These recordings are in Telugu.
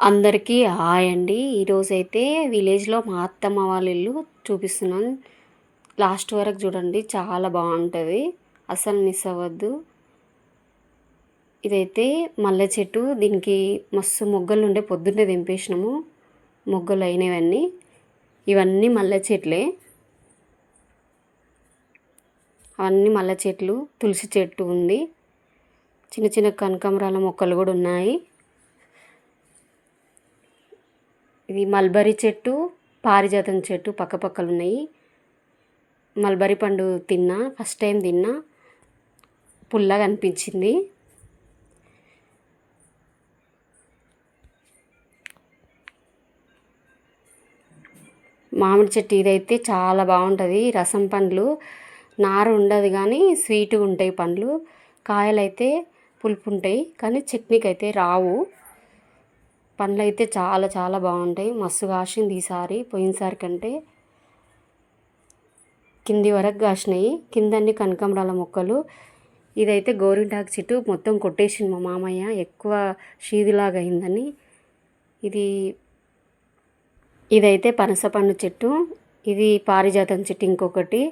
అందరికీ హాయ్ అండి. ఈరోజైతే విలేజ్‌లో మా అత్తమ్మ వాళ్ళ ఇల్లు చూపిస్తున్నాను. లాస్ట్ వరకు చూడండి, చాలా బాగుంటుంది, అస్సలు మిస్ అవ్వద్దు. ఇదైతే మల్లె చెట్టు. దీనికి మస్తు మొగ్గలు ఉండే, పొద్దున్నే తెంపేసినాము. మొగ్గలు అయినవన్నీ, ఇవన్నీ మల్లె చెట్లే. అవన్నీ మల్లె చెట్లు. తులసి చెట్టు ఉంది, చిన్న చిన్న కనకాంబరాల మొక్కలు కూడా ఉన్నాయి. ఇది మల్బరీ చెట్టు, పారిజాతం చెట్టు పక్కపక్కలు ఉన్నాయి. మల్బరీ పండు తిన్నా, ఫస్ట్ టైం తిన్నా, పుల్లగా అనిపించింది. మామిడి చెట్టు ఇదైతే చాలా బాగుంటుంది. రసం పండ్లు, నారు ఉండదు కానీ స్వీట్గా ఉంటాయి పండ్లు. కాయలు అయితే పులుపు ఉంటాయి కానీ చట్నీకి అయితే రావు. పండ్లు అయితే చాలా చాలా బాగుంటాయి. మస్తు కాసింది ఈసారి, పోయినసారి కంటే. కింది వరకు కాసినాయి, కిందన్ని కనకాంబరాల మొక్కలు. ఇదైతే గోరింటాకు చెట్టు, మొత్తం కొట్టేసింది మా మామయ్య, ఎక్కువ షీదిలాగా అయిందని. ఇదైతే పనసపండు చెట్టు. ఇది పారిజాతం చెట్టు ఇంకొకటి.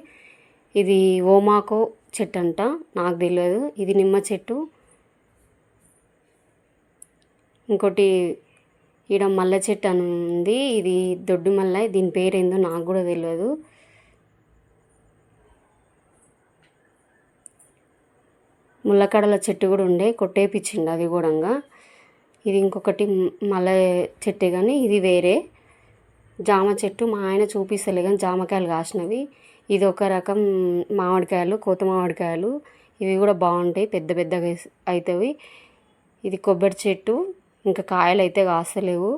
ఇది ఓమాకో చెట్టు అంట, నాకు తెలియదు. ఇది నిమ్మ చెట్టు. ఇంకోటి ఈడ మల్లె చెట్టు అని ఉంది, ఇది దొడ్డు మల్లె. దీని పేరేందో నాకు కూడా తెలియదు. ముళ్ళకడల చెట్టు కూడా ఉండే, కొట్టేపిచ్చిండు అది కూడా. ఇది ఇంకొకటి మల్లె చెట్టే కానీ ఇది వేరే. జామ చెట్టు మా ఆయన చూపిస్తలే కానీ జామకాయలు కాసినవి. ఇది ఒక రకం మామిడికాయలు, కోత మామిడికాయలు. ఇవి కూడా బాగుంటాయి, పెద్ద పెద్దగా అవుతాయి. ఇది కొబ్బరి చెట్టు, ఇంకా కాయలు అయితే కాస్తలేవు.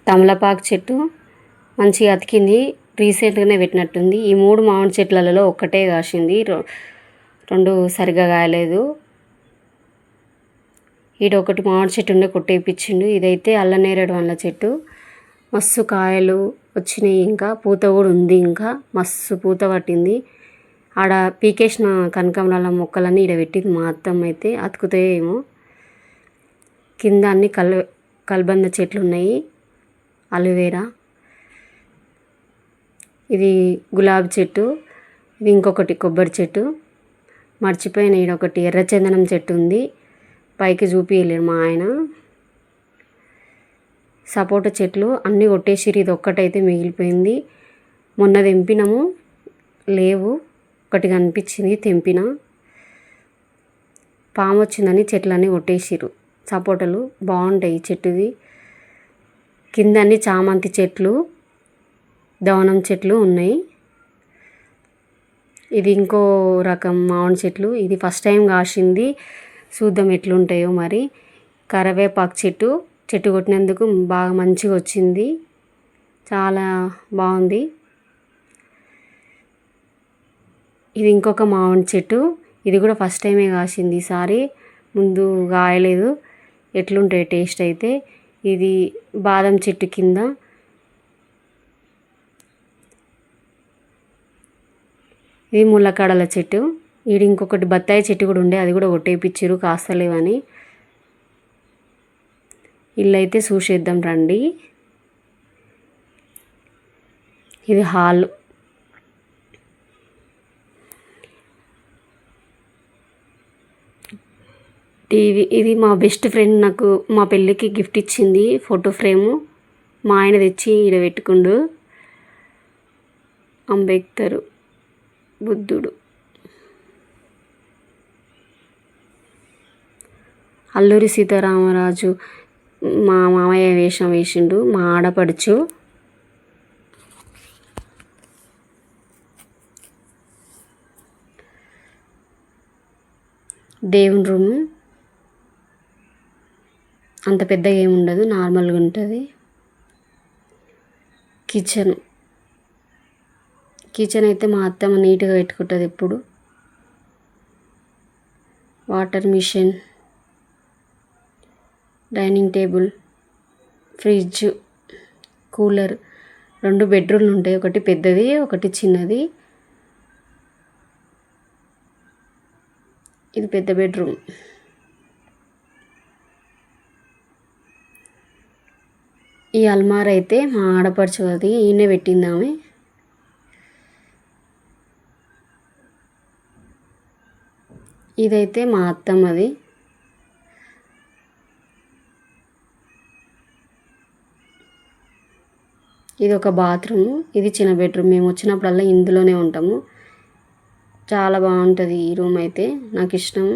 తమలపాకు చెట్టు మంచిగా అతికింది, రీసెంట్గానే పెట్టినట్టుంది. ఈ 3 మామిడి చెట్లలో ఒక్కటే కాసింది, 2 సరిగా కాయలేదు. ఈడ ఒకటి మామిడి చెట్టు ఉండే, కొట్టేపించిండు. ఇదైతే అల్లనేరేడు వల్ల చెట్టు. మస్తు కాయలు వచ్చినాయి, ఇంకా పూత కూడా ఉంది, ఇంకా మస్తు పూత పట్టింది. ఆడ పీకేసిన కనకాంబరాల మొక్కలన్నీ ఈడ పెట్టింది మా అత్తమ్మ. అయితే అతుకుతాయేమో. కింద అన్ని కల్బంద చెట్లు ఉన్నాయి, అలోవేరా. ఇది గులాబీ చెట్టు. ఇది ఇంకొకటి కొబ్బరి చెట్టు. మర్చిపోయిన ఈడొకటి ఎర్రచందనం చెట్టు ఉంది, పైకి చూపియలేరు మా ఆయన. సపోటా చెట్లు అన్నీ కొట్టేసిరు, ఇది ఒక్కటైతే మిగిలిపోయింది. మొన్న తెంపినాము, లేవు. ఒకటి కనిపించింది, తెంపిన. పాము వచ్చిందని చెట్లన్నీ కొట్టేసిరు. సపోటాలు బాగుంటాయి చెట్టుది. కింద అన్ని చామంతి చెట్లు, దవనం చెట్లు ఉన్నాయి. ఇది ఇంకో రకం మామిడి చెట్లు. ఇది ఫస్ట్ టైం కాసింది, చూద్దాం ఎట్లుంటాయో మరి. కరివేపాకు చెట్టు, చెట్టు కొట్టినందుకు బాగా మంచిగా వచ్చింది, చాలా బాగుంది. ఇది ఇంకొక మామిడి చెట్టు. ఇది కూడా ఫస్ట్ టైమే కాసింది ఈసారి, ముందు కాయలేదు. ఎట్లుంటాయి టేస్ట్ అయితే. ఇది బాదం చెట్టు కింద. ఇది ముళ్ళకడల చెట్టు. ఈడ ఇంకొకటి బత్తాయి చెట్టు కూడా ఉండే, అది కూడా కొట్టేపిచ్చిరు, కాస్తలేవని. ఇల్లు అయితే చూసేద్దాం రండి. ఇది హాల్. టీవీ. ఇది మా బెస్ట్ ఫ్రెండ్ నాకు మా పెళ్ళికి గిఫ్ట్ ఇచ్చింది, ఫోటో ఫ్రేము. మా ఆయన తెచ్చి ఈడ పెట్టుకుండు. అంబేద్కర్, బుద్ధుడు. అల్లూరి సీతారామరాజు మా మామయ్య వేషం వేసిండు, మా ఆడపడుచు. దేవుని రూము అంత పెద్దగా ఏమి ఉండదు, నార్మల్గా ఉంటుంది. కిచెన్ అయితే మా అత్తమ్మ నీట్గా పెట్టుకుంటుంది ఎప్పుడు. Water machine, dining table, fridge, cooler. 2 బెడ్రూమ్లు ఉంటాయి, ఒకటి పెద్దది, ఒకటి చిన్నది. ఇది పెద్ద బెడ్రూమ్. ఈ అల్మార అయితే మా ఆడపడుచు అది ఈయనే పెట్టింది ఆమె. ఇదైతే మా అత్తమ్మది. ఇది ఒక బాత్రూమ్, ఇది చిన్న బెడ్రూమ్. మేము వచ్చినప్పుడల్లా ఇందులోనే ఉంటాము. చాలా బాగుంటుంది ఈ రూమ్ అయితే, నాకు ఇష్టం.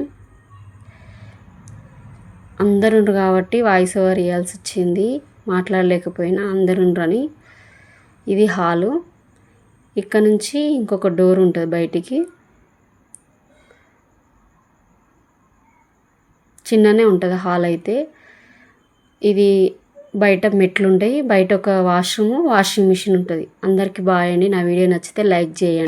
అందరుండ్రు కాబట్టి వాయిస్ ఓవర్ ఇవ్వాల్సి వచ్చింది, మాట్లాడలేకపోయినా. అందరుండ్రని. ఇది హాలు. ఇక్కడ నుంచి ఇంకొక డోర్ ఉంటుంది బయటికి. చిన్ననే ఉంటుంది హాల్ అయితే. ఇది బయట మెట్లు ఉంటాయి, బయట ఒక వాష్రూమ్, వాషింగ్ మిషన్ ఉంటుంది. అందరికీ బాయ్ అండి. నా వీడియో నచ్చితే లైక్ చేయండి.